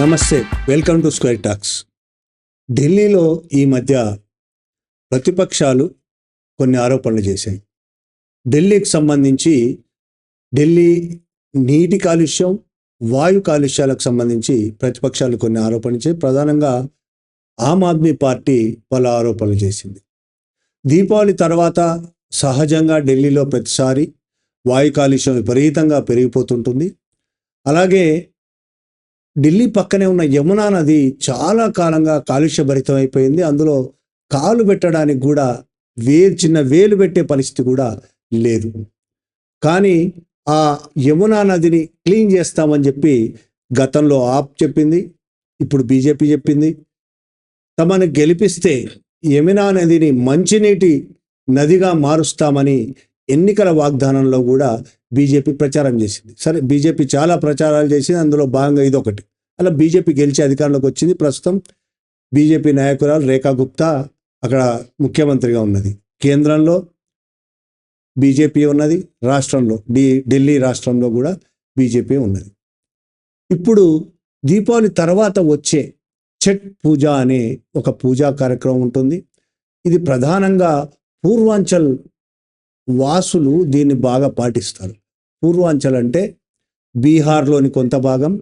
నమస్తే, welcome to square talks. ఢిల్లీలో ఈ మధ్య ప్రతిపక్షాలు కొన్ని ఆరోపణలు చేశాయి. ఢిల్లీకి సంబంధించి ఢిల్లీ నీటి కాలుష్యం, వాయు కాలుష్యాలకు సంబంధించి ప్రతిపక్షాలు కొన్ని ఆరోపణలు చేసి ప్రధానంగా ఆమ్ ఆద్మీ పార్టీ పలు ఆరోపణలు చేసింది. దీపావళి తర్వాత సహజంగా ఢిల్లీలో ప్రతిసారి వాయు కాలుష్యం విపరీతంగా పెరిగిపోతుంటుంది. అలాగే ఢిల్లీ పక్కనే ఉన్న యమునా నది చాలా కాలంగా కాలుష్యభరితం అయిపోయింది. అందులో కాలు పెట్టడానికి కూడా చిన్న వేలు పెట్టే పరిస్థితి కూడా లేదు. కానీ ఆ యమునా నదిని క్లీన్ చేస్తామని చెప్పి గతంలో ఆప్ చెప్పింది, ఇప్పుడు బీజేపీ చెప్పింది. తమను గెలిపిస్తే యమునా నదిని మంచినీటి నదిగా మారుస్తామని ఎన్నికల వాగ్దానంలో కూడా బీజేపీ ప్రచారం చేసింది. సరే, బీజేపీ చాలా ప్రచారాలు చేసింది, అందులో భాగంగా ఇదొకటి. అలా బీజేపీ గెలిచి అధికారంలోకి వచ్చింది. ప్రస్తుతం బీజేపీ నాయకురాలు రేఖా గుప్తా అక్కడ ముఖ్యమంత్రిగా ఉన్నది. కేంద్రంలో బీజేపీ ఉన్నది, రాష్ట్రంలో ఢిల్లీ రాష్ట్రంలో కూడా బీజేపీ ఉన్నది. ఇప్పుడు దీపావళి తర్వాత వచ్చే ఛట్ పూజ అనే ఒక పూజా కార్యక్రమం ఉంటుంది. ఇది ప్రధానంగా పూర్వాంచల్ వాసులు దీన్ని బాగా పాటిస్తారు. పూర్వాంచల్ అంటే బీహార్లోని కొంత భాగం,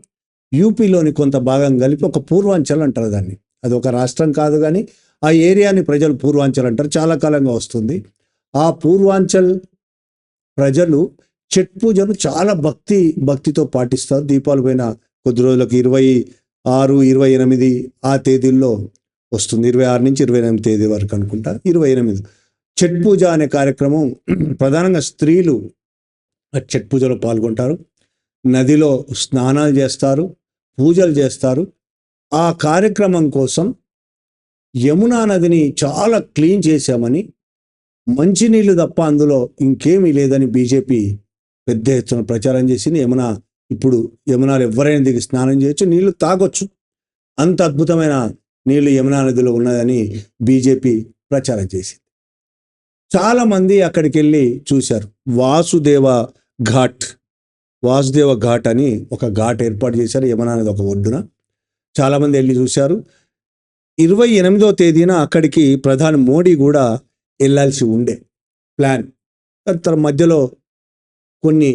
యూపీలోని కొంత భాగం కలిపి ఒక పూర్వాంచల్ అంటారు దాన్ని. అది ఒక రాష్ట్రం కాదు, కానీ ఆ ఏరియాని ప్రజలు పూర్వాంచల్ అంటారు. చాలా కాలంగా వస్తుంది. ఆ పూర్వాంచల్ ప్రజలు ఛట్ పూజను చాలా భక్తితో పాటిస్తారు. దీపావళి పైన కొద్ది రోజులకు 26, 28 ఆ తేదీల్లో వస్తుంది. 26 నుంచి 28 తేదీ వరకు అనుకుంటా. 28 ఛట్ పూజ అనే కార్యక్రమం ప్రధానంగా స్త్రీలు ఛట్ పూజలో పాల్గొంటారు. నదిలో స్నానాలు చేస్తారు, పూజలు చేస్తారు. ఆ కార్యక్రమం కోసం యమునా నదిని చాలా క్లీన్ చేశామని, మంచినీళ్ళు తప్ప అందులో ఇంకేమీ లేదని బీజేపీ పెద్ద ఎత్తున ప్రచారం చేసింది. ఇప్పుడు యమునాలు ఎవరైనా దిగి స్నానం చేయొచ్చు, నీళ్లు తాగొచ్చు, అంత అద్భుతమైన నీళ్లు యమునా నదిలో ఉన్నదని బీజేపీ ప్రచారం చేసింది. చాలామంది అక్కడికి వెళ్ళి చూశారు. వాసుదేవ ఘాట్ అని ఒక ఘాట్ ఏర్పాటు చేశారు యమునా నది ఒక ఒడ్డున. చాలామంది వెళ్ళి చూశారు. 28వ తేదీన అక్కడికి ప్రధాని మోడీ కూడా వెళ్ళాల్సి ఉండే ప్లాన్. తన మధ్యలో కొన్ని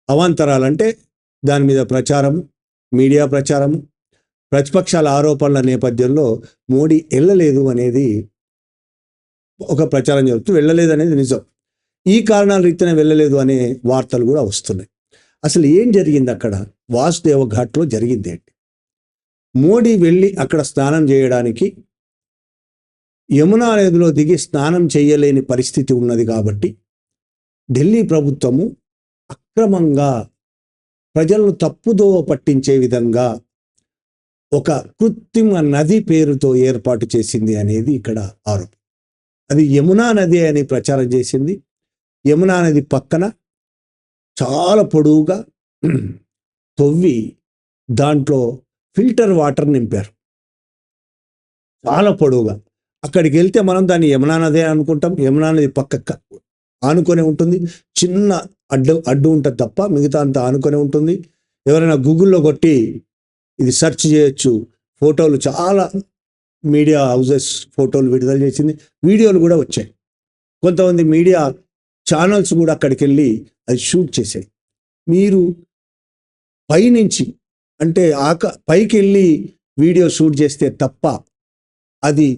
అవాంతరాలంటే దాని మీద ప్రచారం, మీడియా ప్రచారం, ప్రతిపక్షాల ఆరోపణల నేపథ్యంలో మోడీ వెళ్ళలేదు అనేది ఒక ప్రచారం జరుగుతూ, వెళ్ళలేదు అనేది నిజం. ఈ కారణాల రీత్యానే వెళ్ళలేదు అనే వార్తలు కూడా వస్తున్నాయి. అసలు ఏం జరిగింది అక్కడ? వాసుదేవ ఘాట్లో జరిగింది ఏంటి? మోడీ వెళ్ళి అక్కడ స్నానం చేయడానికి యమునా నదిలో దిగి స్నానం చేయలేని పరిస్థితి ఉన్నది కాబట్టి ఢిల్లీ ప్రభుత్వము అక్రమంగా ప్రజలను తప్పుదోవ పట్టించే విధంగా ఒక కృత్రిమ నది పేరుతో ఏర్పాటు చేసింది అనేది ఇక్కడ ఆరోపణ. అది యమునా నది అని ప్రచారం చేసింది. యమునా నది పక్కన చాలా పొడవుగా తవ్వి దాంట్లో ఫిల్టర్ వాటర్ నింపారు, చాలా పొడవుగా. అక్కడికి వెళ్తే మనం దాన్ని యమునా నదే అనుకుంటాం. యమునా నది పక్క ఆనుకొని ఉంటుంది, చిన్న అడ్డు ఉంటుంది తప్ప మిగతా అంతా ఆనుకొని ఉంటుంది. ఎవరైనా గూగుల్లో కొట్టి ఇది సెర్చ్ చేయొచ్చు. ఫోటోలు చాలా మీడియా హౌజెస్ ఫోటోలు విడుదల చేసింది, వీడియోలు కూడా వచ్చాయి. కొంతమంది మీడియా ఛానల్స్ కూడా అక్కడికి వెళ్ళి అది షూట్ చేశాయి. మీరు పైనుంచి అంటే పైకి వెళ్ళి వీడియో షూట్ చేస్తే తప్ప అది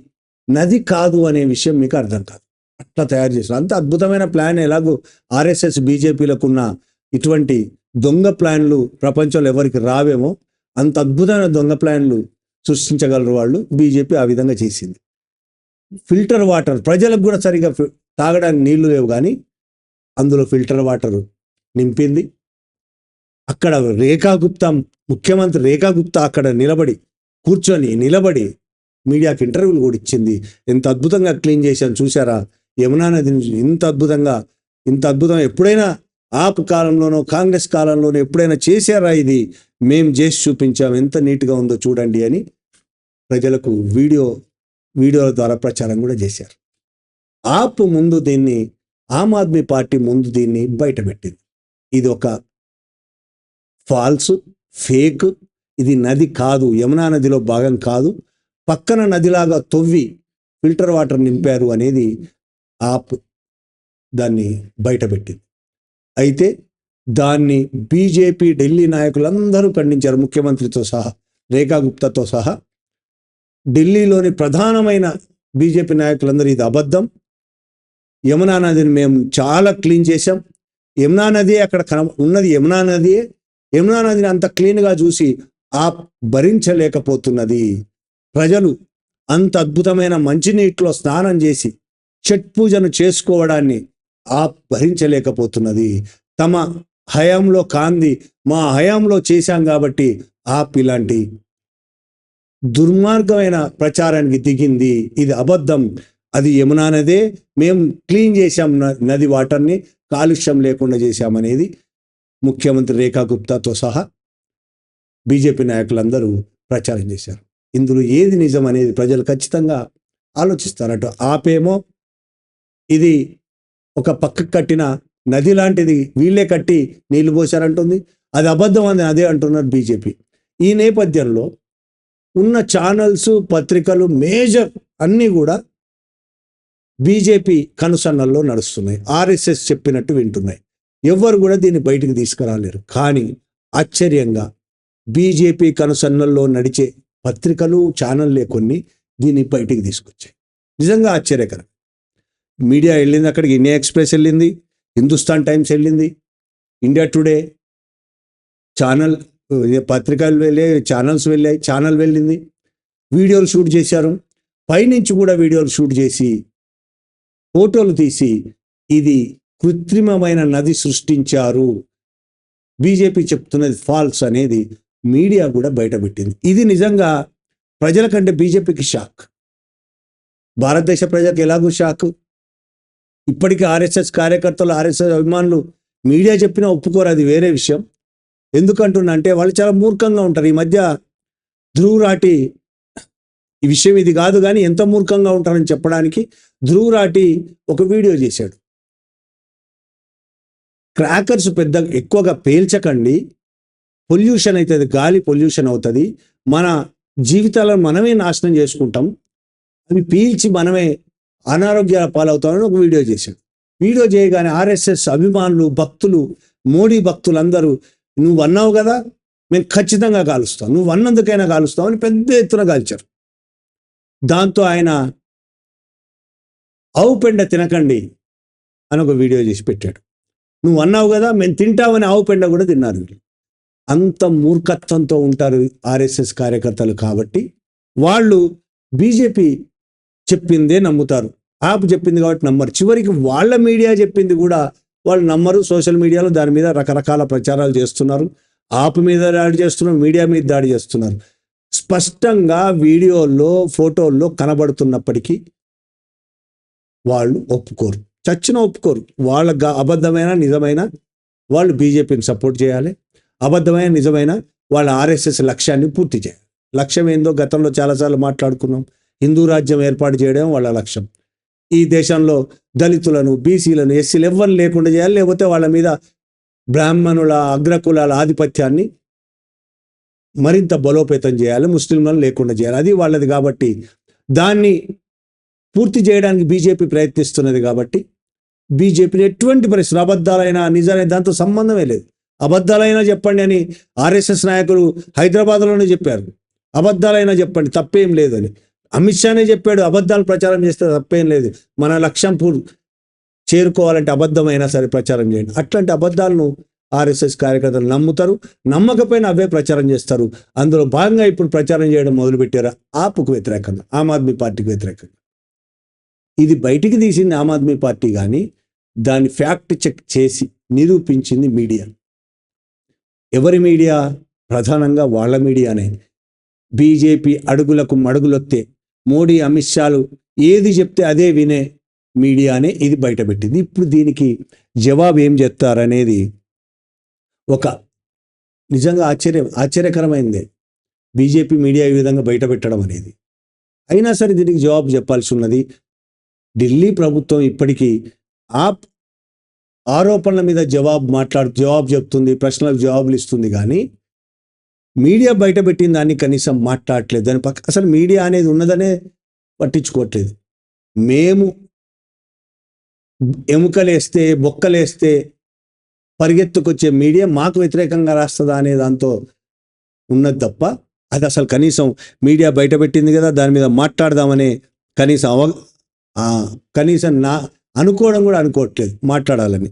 నది కాదు అనే విషయం మీకు అర్థం కాదు. అట్లా తయారు చేశారు. అంత అద్భుతమైన ప్లాన్. ఎలాగో ఆర్ఎస్ఎస్ బీజేపీలకు ఉన్న ఇటువంటి దొంగ ప్లాన్లు ప్రపంచంలో ఎవరికి రావేమో, అంత అద్భుతమైన దొంగ ప్లాన్లు సృష్టించగలరు వాళ్ళు. బీజేపీ ఆ విధంగా చేసింది. ఫిల్టర్ వాటర్, ప్రజలకు కూడా సరిగా తాగడానికి నీళ్లు లేవు, కానీ అందులో ఫిల్టర్ వాటర్ నింపింది. అక్కడ ముఖ్యమంత్రి రేఖా గుప్తా అక్కడ నిలబడి మీడియాకి ఇంటర్వ్యూలు కూడా ఇచ్చింది. ఎంత అద్భుతంగా క్లీన్ చేశాను చూసారా యమునా నది నుంచి, ఇంత అద్భుతం ఎప్పుడైనా ఆప్ కాలంలోనో కాంగ్రెస్ కాలంలోనో ఎప్పుడైనా చేశారా? ఇది మేము చేసి చూపించాం, ఎంత నీట్గా ఉందో చూడండి అని ప్రజలకు వీడియోల ద్వారా ప్రచారం కూడా చేశారు. ఆమ్ ఆద్మీ పార్టీ ముందు దీన్ని బయటపెట్టింది. ఇది ఒక ఫాల్స్, ఫేక్, ఇది నది కాదు, యమునా నదిలో భాగం కాదు, పక్కన నదిలాగా తవ్వి ఫిల్టర్ వాటర్ నింపారు అనేది ఆప్ దాన్ని బయటపెట్టింది. అయితే దాన్ని బీజేపీ ఢిల్లీ నాయకులందరూ ఖండించారు, ముఖ్యమంత్రితో సహా, రేఖా గుప్తాతో సహా. ఢిల్లీలోని ప్రధానమైన బీజేపీ నాయకులందరూ ఇది అబద్ధం, యమునా నదిని మేము చాలా క్లీన్ చేశాం, యమునా నది అక్కడ ఉన్నది యమునా నదియే, యమునా నదిని అంత క్లీన్గా చూసి భరించలేకపోతున్నది. ప్రజలు అంత అద్భుతమైన మంచినీటిలో స్నానం చేసి ఛట్ పూజను చేసుకోవడాన్ని భరించలేకపోతున్నది. తమ హయాంలో కాంది మా హయాంలో చేశాం కాబట్టి ఇలాంటి దుర్మార్గమైన ప్రచారానికి దిగింది. ఇది అబద్ధం, అది యమునా నదే, మేము క్లీన్ చేశాం నది వాటర్ని, కాలుష్యం లేకుండా చేశామనేది ముఖ్యమంత్రి రేఖా గుప్తాతో సహా బీజేపీ నాయకులందరూ ప్రచారం చేశారు. ఇందులో ఏది నిజం అనేది ప్రజలు ఖచ్చితంగా ఆలోచిస్తారట. ఆపేమో ఇది ఒక పక్కకు కట్టిన నది లాంటిది, వీళ్ళే కట్టి నీళ్లు పోశారంటుంది, అది అబద్ధం అని అదే అంటున్నారు బీజేపీ. ఈ నేపథ్యంలో ఉన్న ఛానల్స్, పత్రికలు, మేజర్ అన్నీ కూడా బీజేపీ కనుసన్నల్లో నడుస్తున్నాయి, ఆర్ఎస్ఎస్ చెప్పినట్టు వింటున్నాయి. ఎవ్వరు కూడా దీన్ని బయటికి తీసుకురాలేరు. కానీ ఆశ్చర్యంగా బీజేపీ కనుసన్నల్లో నడిచే పత్రికలు, ఛానళ్ళే కొన్ని దీన్ని బయటికి తీసుకొచ్చాయి. నిజంగా ఆశ్చర్యకరం. మీడియా వెళ్ళింది అక్కడికి, ఇండియా ఎక్స్ప్రెస్ వెళ్ళింది, హిందుస్థాన్ టైమ్స్ వెళ్ళింది, ఇండియా టుడే ఛానల్, పత్రికలు వెళ్ళాయి, ఛానల్స్ వెళ్ళాయి, ఛానల్ వెళ్ళింది, వీడియోలు షూట్ చేశారు, పైనుంచి కూడా వీడియోలు షూట్ చేసి ఫోటోలు తీసి ఇది కృత్రిమమైన నది సృష్టించారు, బీజేపీ చెప్తున్నది ఫాల్స్ అనేది మీడియా కూడా బయటపెట్టింది. ఇది నిజంగా ప్రజల కంటే బీజేపీకి షాక్, భారతదేశ ప్రజలకు ఎలాగూ షాక్. ఇప్పటికీ ఆర్ఎస్ఎస్ కార్యకర్తలు, ఆర్ఎస్ఎస్ అభిమానులు మీడియా చెప్పినా ఒప్పుకోరు, అది వేరే విషయం. ఎందుకంటున్నా అంటే వాళ్ళు చాలా మూర్ఖంగా ఉంటారు. ఈ మధ్య ధ్రువ్ రాఠీ, ఈ విషయం ఇది కాదు కానీ ఎంత మూర్ఖంగా ఉంటారని చెప్పడానికి ధ్రువ్ రాఠీ ఒక వీడియో చేశాడు. క్రాకర్స్ ఎక్కువగా పేల్చకండి, పొల్యూషన్ అవుతుంది, గాలి పొల్యూషన్ అవుతుంది, మన జీవితాలను మనమే నాశనం చేసుకుంటాం, అవి పీల్చి మనమే అనారోగ్యాల పాలవుతామని ఒక వీడియో చేశాడు. వీడియో చేయగానే ఆర్ఎస్ఎస్ అభిమానులు, భక్తులు, మోడీ భక్తులందరూ నువ్వు అన్నావు కదా, మేము ఖచ్చితంగా కాలుస్తాం, నువ్వు అన్నందుకైనా కాలుస్తాం అని పెద్ద ఎత్తున కాల్చారు. దాంతో ఆయన ఆవు పెండ తినకండి అని ఒక వీడియో చేసి పెట్టాడు. నువ్వు అన్నావు కదా మేము తింటామని ఆవు పెండ కూడా తిన్నారు. అంత మూర్ఖత్వంతో ఉంటారు ఆర్ఎస్ఎస్ కార్యకర్తలు. కాబట్టి వాళ్ళు బీజేపీ చెప్పిందే నమ్ముతారు, ఆప్ చెప్పింది కాబట్టి నమ్మరు. చివరికి వాళ్ళ మీడియా చెప్పింది కూడా వాళ్ళు నమ్మరు. సోషల్ మీడియాలో దాని మీద రకరకాల ప్రచారాలు చేస్తున్నారు, ఆప్ మీద దాడి చేస్తున్నారు, మీడియా మీద దాడి చేస్తున్నారు. స్పష్టంగా వీడియోల్లో, ఫోటోల్లో కనబడుతున్నప్పటికీ వాళ్ళు ఒప్పుకోరు, చచ్చిన ఒప్పుకోరు. వాళ్ళ అబద్ధమైన నిజమైన వాళ్ళు బీజేపీని సపోర్ట్ చేయాలి, అబద్ధమైన నిజమైన వాళ్ళ ఆర్ఎస్ఎస్ లక్ష్యాన్ని పూర్తి చేయాలి. లక్ష్యం ఏందో గతంలో చాలాసార్లు మాట్లాడుకున్నాం. హిందూ రాజ్యం ఏర్పాటు చేయడం వాళ్ళ లక్ష్యం. ఈ దేశంలో దళితులను, బీసీలను, ఎస్సీలు ఎవ్వరు లేకుండా చేయాలి, లేకపోతే వాళ్ళ మీద బ్రాహ్మణుల, అగ్రకులాల ఆధిపత్యాన్ని మరింత బలోపేతం చేయాలి, ముస్లింలను లేకుండా చేయాలి. అది వాళ్ళది. కాబట్టి దాన్ని పూర్తి చేయడానికి బీజేపీ ప్రయత్నిస్తున్నది. కాబట్టి బీజేపీని ఎటువంటి పరిస్థితులు, అబద్ధాలైనా నిజాలైన దాంతో సంబంధమే లేదు. అబద్ధాలైనా చెప్పండి అని ఆర్ఎస్ఎస్ నాయకులు హైదరాబాద్లోనే చెప్పారు. అబద్ధాలైనా చెప్పండి, తప్పేం లేదని. అమిత్ షానే చెప్పాడు, అబద్ధాలు ప్రచారం చేస్తే తప్పేం లేదు, మన లక్ష్యం చేరుకోవాలంటే అబద్ధమైనా సరే ప్రచారం చేయండి. అట్లాంటి అబద్ధాలను ఆర్ఎస్ఎస్ కార్యకర్తలు నమ్ముతారు, నమ్మకపోయినా అవే ప్రచారం చేస్తారు. అందులో భాగంగా ఇప్పుడు ప్రచారం చేయడం మొదలుపెట్టారు ఆప్కు వ్యతిరేకంగా, ఆమ్ ఆద్మీ పార్టీకి వ్యతిరేకంగా. ఇది బయటికి తీసింది ఆమ్ ఆద్మీ పార్టీ, కానీ దాన్ని ఫ్యాక్ట్ చెక్ చేసి నిరూపించింది మీడియా. ఎవరి మీడియా? ప్రధానంగా వాళ్ళ మీడియానే. బీజేపీ అడుగులకు మడుగులొత్తే, మోడీ, అమిత్ షాలు ఏది చెప్తే అదే వినే మీడియానే ఇది బయటపెట్టింది. ఇప్పుడు దీనికి జవాబు ఏం చెప్తారనేది ఒక నిజంగా ఆశ్చర్యకరమైందే బీజేపీ మీడియా ఈ విధంగా బయటపెట్టడం అనేది. అయినా సరే దీనికి జవాబు చెప్పాల్సి ఉన్నది. ఢిల్లీ ప్రభుత్వం ఇప్పటికీ ఆరోపణల మీద జవాబు చెప్తుంది, ప్రశ్నలకు జవాబులు ఇస్తుంది, కానీ మీడియా బయటపెట్టిన దాన్ని కనీసం మాట్లాడట్లేదు. దాని పక్క అసలు మీడియా అనేది ఉన్నదనే పట్టించుకోవట్లేదు. మేము ఎముకలేస్తే బొక్కలేస్తే పరిగెత్తుకొచ్చే మీడియా మాకు వ్యతిరేకంగా రాస్తుందా అనే దాంతో ఉన్నది తప్ప, అది అసలు కనీసం మీడియా బయటపెట్టింది కదా దాని మీద మాట్లాడదామనే కనీసం అనుకోవడం కూడా అనుకోవట్లేదు మాట్లాడాలని.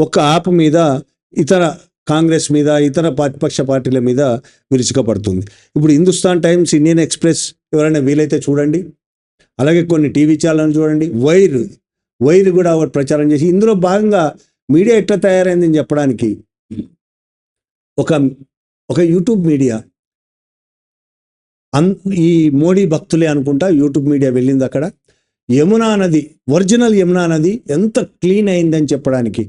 ఒక యాప్ మీద ఇతర కాంగ్రెస్ మీద ఇతర ప్రతిపక్ష పార్టీల మీద విరుచుకపడుతుంది. ఇప్పుడు హిందుస్థాన్ టైమ్స్, ఇండియన్ ఎక్స్ప్రెస్ ఎవరైనా వీలైతే చూడండి, అలాగే కొన్ని టీవీ ఛానల్ చూడండి, వైర్ కూడా ఒకటి ప్రచారం చేసి ఇందులో భాగంగా మీడియా ఎట్లా తయారైందని చెప్పడానికి ఒక యూట్యూబ్ మీడియా, ఈ మోడీ భక్తులే అనుకుంటా యూట్యూబ్ మీడియా వెళ్ళింది అక్కడ. యమునా నది, ఒరిజినల్ యమునా నది ఎంత క్లీన్ అయిందని చెప్పడానికి,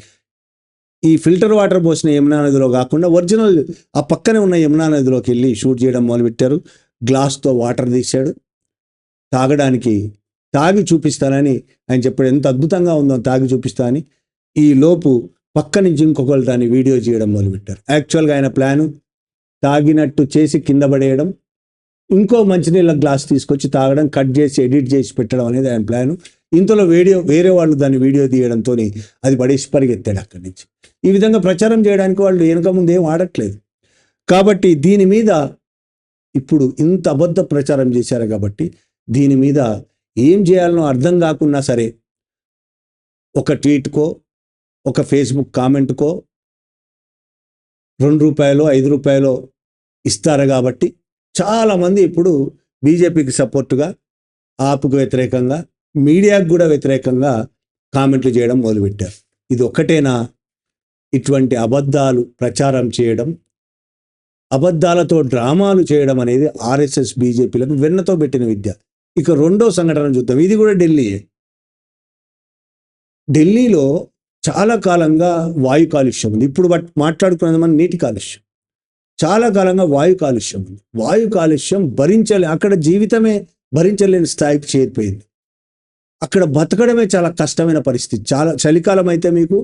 ఈ ఫిల్టర్ వాటర్ పోసిన యమునా నదిలో కాకుండా ఒరిజినల్ ఆ పక్కనే ఉన్న యమునా నదిలోకి వెళ్ళి షూట్ చేయడం మొదలుపెట్టారు. గ్లాస్తో వాటర్ తీశాడు తాగడానికి, తాగి చూపిస్తానని ఆయన చెప్పాడు. ఎంత అద్భుతంగా ఉందో తాగి చూపిస్తా అని. ఈ లోపు పక్క నుంచి ఇంకొకరు దాన్ని వీడియో చేయడం మొదలుపెట్టారు. యాక్చువల్గా ఆయన ప్లాను తాగినట్టు చేసి కింద పడేయడం, ఇంకో మంచినీళ్ళ గ్లాస్ తీసుకొచ్చి తాగడం, కట్ చేసి ఎడిట్ చేసి పెట్టడం అనేది ఆయన ప్లాను. ఇంతలో వేరే వాళ్ళు దాన్ని వీడియో తీయడంతో అది పడేసి పరిగెత్తాడు అక్కడి నుంచి. ఈ విధంగా ప్రచారం చేయడానికి వాళ్ళు వెనక ముందు ఏం ఆడట్లేదు. కాబట్టి దీని మీద ఇప్పుడు ఇంత అబద్ధ ప్రచారం చేశారు కాబట్టి దీని మీద ఏం చేయాలనో అర్థం కాకున్నా సరే, ఒక ట్వీట్కో ఒక ఫేస్బుక్ కామెంట్కో ₹2 ₹5 ఇస్తారు కాబట్టి చాలామంది ఇప్పుడు బీజేపీకి సపోర్టుగా, ఆప్కు వ్యతిరేకంగా, మీడియాకు కూడా వ్యతిరేకంగా కామెంట్లు చేయడం మొదలుపెట్టారు. ఇది ఒక్కటేనా? ఇటువంటి అబద్ధాలు ప్రచారం చేయడం, అబద్ధాలతో డ్రామాలు చేయడం అనేది ఆర్ఎస్ఎస్ బీజేపీలకు వెన్నతో పెట్టిన విద్య. ఇక రెండో సంఘటన చూద్దాం. ఇది కూడా ఢిల్లీలో చాలా కాలంగా వాయు కాలుష్యం ఉంది. ఇప్పుడు మాట్లాడుకున్నది మనం నీటి కాలుష్యం. చాలా కాలంగా వాయు కాలుష్యం ఉంది. వాయు కాలుష్యం అక్కడ జీవితమే భరించలేని స్థాయికి చేరిపోయింది. అక్కడ బతకడమే చాలా కష్టమైన పరిస్థితి. చాలా చలికాలం అయితే మీకు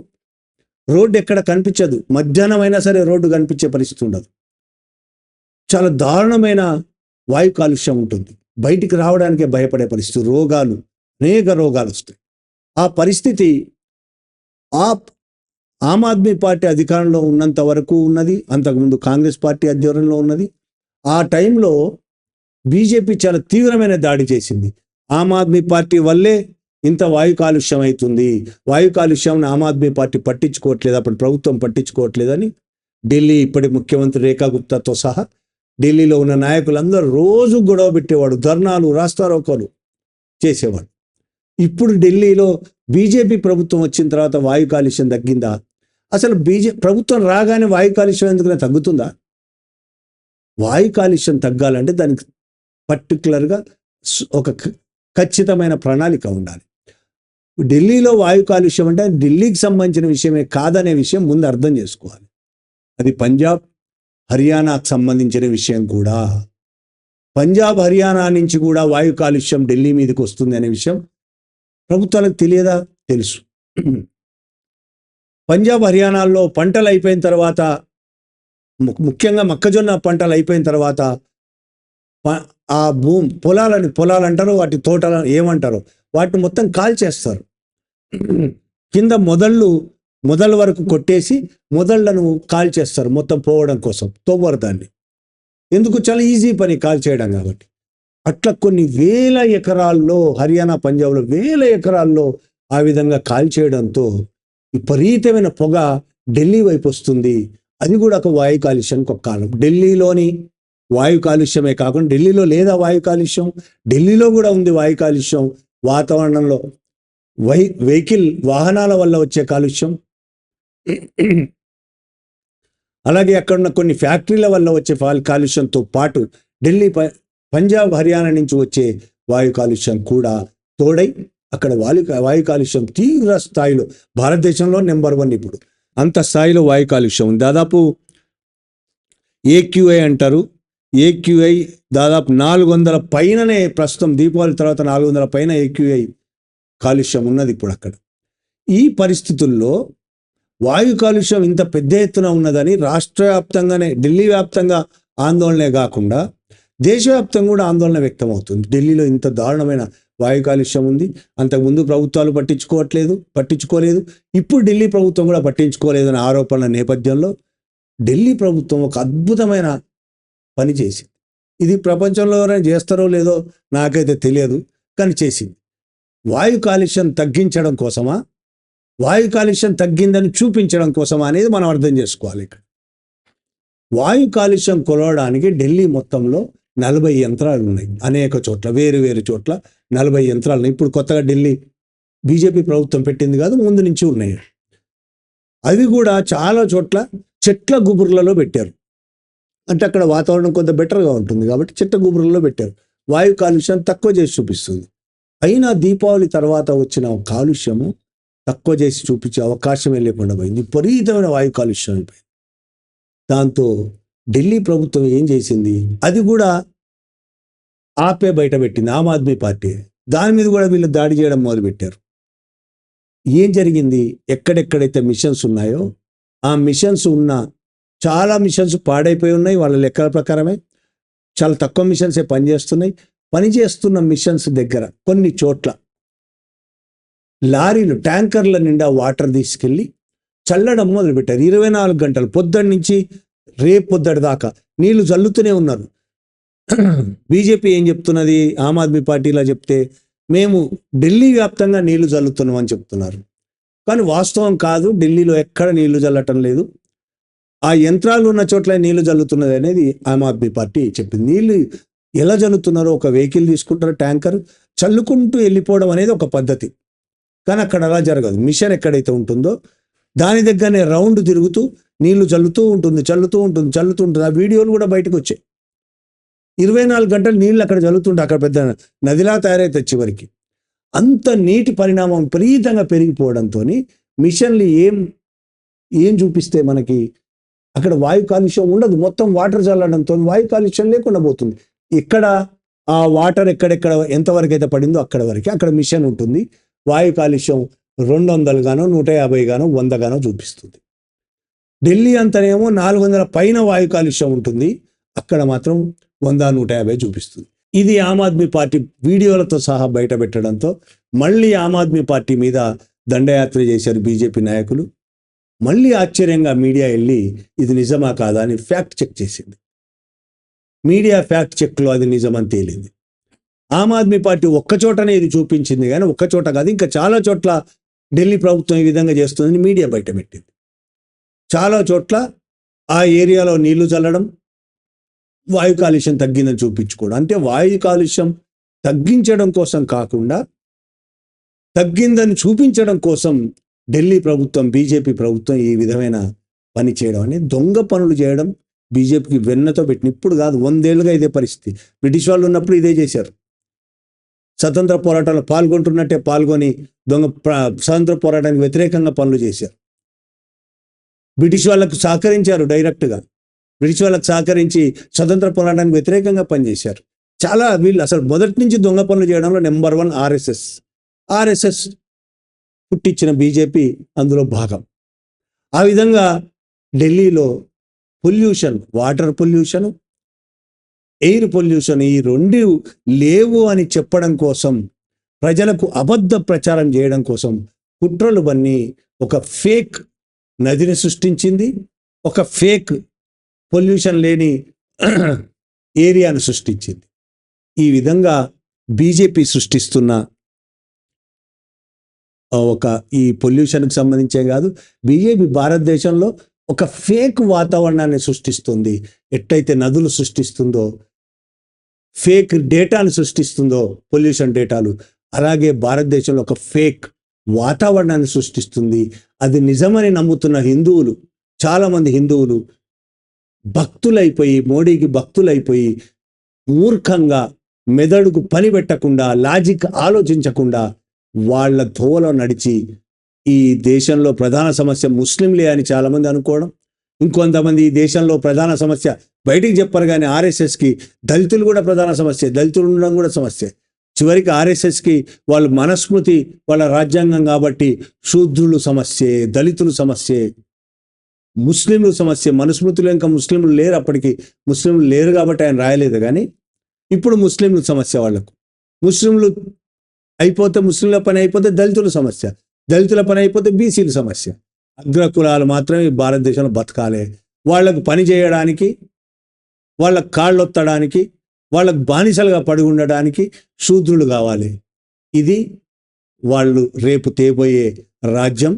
రోడ్డు ఎక్కడ కనిపించదు, మధ్యాహ్నం అయినా సరే రోడ్డు కనిపించే పరిస్థితి ఉండదు. చాలా దారుణమైన వాయు కాలుష్యం ఉంటుంది. బయటికి రావడానికే భయపడే పరిస్థితి, అనేక రోగాలు వస్తాయి. ఆ పరిస్థితి ఆమ్ ఆద్మీ పార్టీ అధికారంలో ఉన్నంత వరకు ఉన్నది, అంతకుముందు కాంగ్రెస్ పార్టీ అధికారంలో ఉన్నది. ఆ టైంలో బీజేపీ చాలా తీవ్రమైన దాడి చేసింది. ఆమ్ ఆద్మీ పార్టీ వల్లే ఇంత వాయు కాలుష్యం అవుతుంది, వాయు కాలుష్యం ఆమ్ ఆద్మీ పార్టీ పట్టించుకోవట్లేదు, అప్పుడు ప్రభుత్వం పట్టించుకోవట్లేదని ఢిల్లీ ఇప్పటి ముఖ్యమంత్రి రేఖా గుప్తాతో సహా ఢిల్లీలో ఉన్న నాయకులందరూ రోజు గొడవ పెట్టేవాడు, ధర్నాలు, రాస్తారోకోలు చేసేవాడు. ఇప్పుడు ఢిల్లీలో బీజేపీ ప్రభుత్వం వచ్చిన తర్వాత వాయు కాలుష్యం తగ్గిందా? అసలు ప్రభుత్వం రాగానే వాయు కాలుష్యం ఎందుకనే తగ్గుతుందా? వాయు కాలుష్యం తగ్గాలంటే దానికి పర్టికులర్గా ఒక ఖచ్చితమైన ప్రణాళిక ఉండాలి. ఢిల్లీలో వాయు కాలుష్యం అంటే ఢిల్లీకి సంబంధించిన విషయమే కాదనే విషయం ముందు అర్థం చేసుకోవాలి. అది పంజాబ్, హర్యానాకు సంబంధించిన విషయం కూడా. పంజాబ్, హర్యానా నుంచి కూడా వాయు కాలుష్యం ఢిల్లీ మీదకి వస్తుంది అనే విషయం ప్రభుత్వాలకు తెలియదా? తెలుసు. పంజాబ్, హర్యానాల్లో పంటలు అయిపోయిన తర్వాత, ముఖ్యంగా మొక్కజొన్న పంటలు అయిపోయిన తర్వాత ఆ పొలాలు అంటారు, వాటి తోటలు ఏమంటారు, వాటిని మొత్తం కాల్చేస్తారు. కింద మొదళ్ళ వరకు కొట్టేసి మొదళ్లను కాల్చేస్తారు మొత్తం పోవడం కోసం, తోవరు దాన్ని. ఎందుకు? చాలా ఈజీ పని కాల్చేయడం కాబట్టి. అట్లా కొన్ని వేల ఎకరాల్లో, హర్యానా, పంజాబ్లో వేల ఎకరాల్లో ఆ విధంగా కాల్చేయడంతో విపరీతమైన పొగ ఢిల్లీ వైపు వస్తుంది. అది కూడా ఒక వాయు కాలుష్యానికి ఒక కారణం. ఢిల్లీలోని వాయు కాలుష్యమే కాకుండా ఢిల్లీలో లేదా వాయు కాలుష్యం, ఢిల్లీలో కూడా ఉంది వాయు కాలుష్యం. వాతావరణంలో వాహనాల వల్ల వచ్చే కాలుష్యం, అలాగే అక్కడ ఉన్న కొన్ని ఫ్యాక్టరీల వల్ల వచ్చే కాలుష్యంతో పాటు ఢిల్లీ, పంజాబ్, హర్యానా నుంచి వచ్చే వాయు కాలుష్యం కూడా తోడై అక్కడ వాయు కాలుష్యం తీవ్ర స్థాయిలో, భారతదేశంలో నెంబర్ 1 ఇప్పుడు అంత స్థాయిలో వాయు కాలుష్యం ఉంది. దాదాపు AQI అంటారు. AQI దాదాపు 400 పైననే ప్రస్తుతం, దీపావళి తర్వాత 400 పైన AQI కాలుష్యం ఉన్నది ఇప్పుడు అక్కడ. ఈ పరిస్థితుల్లో వాయు కాలుష్యం ఇంత పెద్ద ఎత్తున ఉన్నదని రాష్ట్ర వ్యాప్తంగానే, ఢిల్లీ వ్యాప్తంగా ఆందోళనే కాకుండా దేశవ్యాప్తంగా కూడా ఆందోళన వ్యక్తం అవుతుంది. ఢిల్లీలో ఇంత దారుణమైన వాయు కాలుష్యం ఉంది. అంతకుముందు ప్రభుత్వాలు పట్టించుకోలేదు. ఇప్పుడు ఢిల్లీ ప్రభుత్వం కూడా పట్టించుకోలేదనే ఆరోపణల నేపథ్యంలో ఢిల్లీ ప్రభుత్వం ఒక అద్భుతమైన పని చేసింది. ఇది ప్రపంచంలో ఎవరైనా చేస్తారో లేదో నాకైతే తెలియదు, కానీ చేసింది. వాయు కాలుష్యం తగ్గించడం కోసమా, వాయు కాలుష్యం తగ్గిందని చూపించడం కోసమా అనేది మనం అర్థం చేసుకోవాలి. ఇక్కడ వాయు కాలుష్యం కొలవడానికి ఢిల్లీ మొత్తంలో 40 యంత్రాలు ఉన్నాయి. అనేక చోట్ల వేరు చోట్ల 40 యంత్రాలు ఉన్నాయి. ఇప్పుడు కొత్తగా ఢిల్లీ బీజేపీ ప్రభుత్వం పెట్టింది కాదు, ముందు నుంచి ఉన్నాయి. అవి కూడా చాలా చోట్ల చెట్ల గుబుర్లలో పెట్టారు. అంటే అక్కడ వాతావరణం కొంత బెటర్గా ఉంటుంది కాబట్టి చెట్ల గుబుర్లలో పెట్టారు. వాయు కాలుష్యం తక్కువ చేసి చూపిస్తుంది. అయినా దీపావళి తర్వాత వచ్చిన కాలుష్యము తక్కువ చేసి చూపించే అవకాశమే లేకుండా పోయింది. విపరీతమైన వాయు కాలుష్యం అయిపోయింది. దాంతో ఢిల్లీ ప్రభుత్వం ఏం చేసింది, అది కూడా ఆపే బయట పెట్టింది. ఆమ్ ఆద్మీ పార్టీ దాని మీద కూడా వీళ్ళు దాడి చేయడం మొదలుపెట్టారు. ఏం జరిగింది, ఎక్కడెక్కడైతే మిషన్స్ ఉన్నాయో ఆ మిషన్స్ చాలా మిషన్స్ పాడైపోయి ఉన్నాయి. వాళ్ళ లెక్కల ప్రకారమే చాలా తక్కువ మిషన్సే పనిచేస్తున్నాయి. పనిచేస్తున్న మిషన్స్ దగ్గర కొన్ని చోట్ల లారీలు ట్యాంకర్ల నిండా వాటర్ తీసుకెళ్ళి చల్లడం మొదలుపెట్టారు. 24 గంటలు పొద్దున్న నుంచి రేపు పొద్దుటి దాకా నీళ్లు చల్లుతూనే ఉన్నారు. బీజేపీ ఏం చెప్తున్నది, ఆమ్ ఆద్మీ పార్టీలా చెప్తే మేము ఢిల్లీ వ్యాప్తంగా నీళ్లు చల్లుతున్నాం అని చెప్తున్నారు. కానీ వాస్తవం కాదు, ఢిల్లీలో ఎక్కడ నీళ్లు చల్లటం లేదు. ఆ యంత్రాలు ఉన్న చోట్ల నీళ్లు చల్లుతున్నది అనేది ఆమ్ ఆద్మీ పార్టీ చెప్పింది. నీళ్లు ఎలా చల్లుతున్నారో, ఒక వెహికల్ తీసుకుంటారు, ట్యాంకర్ చల్లుకుంటూ వెళ్ళిపోవడం అనేది ఒక పద్ధతి. కానీ అక్కడ అలా జరగదు. మిషన్ ఎక్కడైతే ఉంటుందో దాని దగ్గరనే రౌండ్ తిరుగుతూ నీళ్లు చల్లుతూ ఉంటుంది. ఆ వీడియోలు కూడా బయటకు వచ్చాయి. 24 గంటలు నీళ్ళు అక్కడ చల్లుతుంటే అక్కడ పెద్ద నదిలా తయారైతే చివరికి అంత నీటి పరిణామం విపరీతంగా పెరిగిపోవడంతో మిషన్లు ఏం చూపిస్తే మనకి అక్కడ వాయు కాలుష్యం ఉండదు. మొత్తం వాటర్ చల్లడంతో వాయు కాలుష్యం లేకుండా పోతుంది. ఇక్కడ ఆ వాటర్ ఎక్కడెక్కడ ఎంతవరకు అయితే పడిందో అక్కడ వరకే అక్కడ మిషన్ ఉంటుంది. వాయు కాలుష్యం 200 గానో 150 గానో 100 గానో చూపిస్తుంది. ఢిల్లీ అంతనేమో 400 పైన వాయు కాలుష్యం ఉంటుంది, అక్కడ మాత్రం 100-150 చూపిస్తుంది. ఇది ఆమ్ ఆద్మీ పార్టీ వీడియోలతో సహా బయట పెట్టడంతో మళ్ళీ ఆమ్ ఆద్మీ పార్టీ మీద దండయాత్ర చేశారు బీజేపీ నాయకులు. మళ్ళీ ఆశ్చర్యంగా మీడియా వెళ్ళి ఇది నిజమా కాదా అని ఫ్యాక్ట్ చెక్ చేసింది. మీడియా ఫ్యాక్ట్ చెక్లో అది నిజమని తేలింది. ఆమ్ ఆద్మీ పార్టీ ఒక్కచోటనే ఇది చూపించింది, కానీ ఒక్కచోట కాదు, ఇంకా చాలా చోట్ల ఢిల్లీ ప్రభుత్వం ఈ విధంగా చేస్తుందని మీడియా బయట పెట్టింది. చాలా చోట్ల ఆ ఏరియాలో నీళ్లు చల్లడం, వాయు కాలుష్యం తగ్గిందని చూపించుకోవడం. అంటే వాయు కాలుష్యం తగ్గించడం కోసం కాకుండా తగ్గిందని చూపించడం కోసం ఢిల్లీ ప్రభుత్వం, బీజేపీ ప్రభుత్వం ఈ విధమైన పని చేయడం అనేది దొంగ పనులు చేయడం బీజేపీకి వెన్నతో పెట్టిన. ఇప్పుడు కాదు, 100 ఏళ్ళుగా ఇదే పరిస్థితి. బ్రిటిష్ వాళ్ళు ఉన్నప్పుడు ఇదే చేశారు. స్వతంత్ర పోరాటంలో పాల్గొంటున్నట్టే పాల్గొని స్వతంత్ర పోరాటానికి వ్యతిరేకంగా పనులు చేశారు. బ్రిటిష్ వాళ్ళకు సహకరించారు డైరెక్ట్గా. బ్రిటిష్ వాళ్ళకు సహకరించి స్వతంత్ర పోరాటానికి వ్యతిరేకంగా పనిచేశారు. చాలా వీళ్ళు అసలు మొదటి నుంచి దొంగ పనులు చేయడంలో నెంబర్ 1 ఆర్ఎస్ఎస్ పుట్టించిన బీజేపీ అందులో భాగం. ఆ విధంగా ఢిల్లీలో pollution, water pollution, air pollution ఈ 2 లేవు అని చెప్పడం కోసం, ప్రజలకు అబద్ధ ప్రచారం చేయడం కోసం కుట్రలు బన్ని ఒక ఫేక్ నదిని సృష్టించింది, ఒక ఫేక్ పొల్యూషన్ లేని ఏరియాను సృష్టించింది. ఈ విధంగా బీజేపీ సృష్టిస్తున్న ఈ పొల్యూషన్కి సంబంధించే కాదు, బీజేపీ భారతదేశంలో ఒక ఫేక్ వాతావరణాన్ని సృష్టిస్తుంది. ఎట్టయితే నదులు సృష్టిస్తుందో, ఫేక్ డేటాను సృష్టిస్తుందో, పొల్యూషన్ డేటాలు, అలాగే భారతదేశంలో ఒక ఫేక్ వాతావరణాన్ని సృష్టిస్తుంది. అది నిజమని నమ్ముతున్న హిందువులు, చాలామంది హిందువులు భక్తులైపోయి, మోడీకి భక్తులైపోయి, మూర్ఖంగా మెదడుకు పని పెట్టకుండా, లాజిక్ ఆలోచించకుండా వాళ్ళ తోలో నడిచి ఈ దేశంలో ప్రధాన సమస్య ముస్లింలే అని చాలామంది అనుకోవడం, ఇంకొంతమంది ఈ దేశంలో ప్రధాన సమస్య బయటికి చెప్పరు కానీ ఆర్ఎస్ఎస్కి దళితులు కూడా ప్రధాన సమస్య, దళితులు ఉండడం కూడా సమస్య. చివరికి ఆర్ఎస్ఎస్కి వాళ్ళ మనస్మృతి, వాళ్ళ రాజ్యాంగం కాబట్టి శూద్రులు సమస్యే, దళితులు సమస్యే, ముస్లింల సమస్య, మనుస్మృతిలో ఇంకా ముస్లింలు లేరు, అప్పటికి ముస్లింలు లేరు కాబట్టి ఆయన రాయలేదు. కానీ ఇప్పుడు ముస్లింల సమస్య, వాళ్ళకు ముస్లింలు అయిపోతే, ముస్లింల పని అయిపోతే దళితుల సమస్య, దళితుల పని అయిపోతే బీసీల సమస్య. అగ్రకులాలు మాత్రమే ఈ భారతదేశంలో బతకాలి, వాళ్ళకు పని చేయడానికి, వాళ్ళ కాళ్ళొత్తడానికి, వాళ్ళకు బానిసలుగా పడి ఉండడానికి శూద్రులు కావాలి. ఇది వాళ్ళు రేపు తేబోయే రాజ్యం.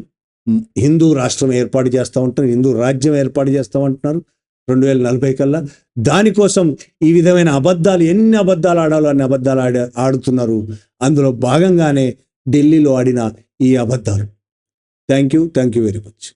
హిందూ రాష్ట్రం ఏర్పాటు చేస్తూ ఉంటారు, హిందూ రాజ్యం ఏర్పాటు చేస్తామంటున్నారు 2040 కల్లా. దానికోసం ఈ విధమైన అబద్ధాలు, ఎన్ని అబద్ధాలు ఆడాలో అన్ని అబద్ధాలు ఆడుతున్నారు. అందులో భాగంగానే ఢిల్లీలో ఆడిన ఈ అబద్ధాలు. Thank you very much.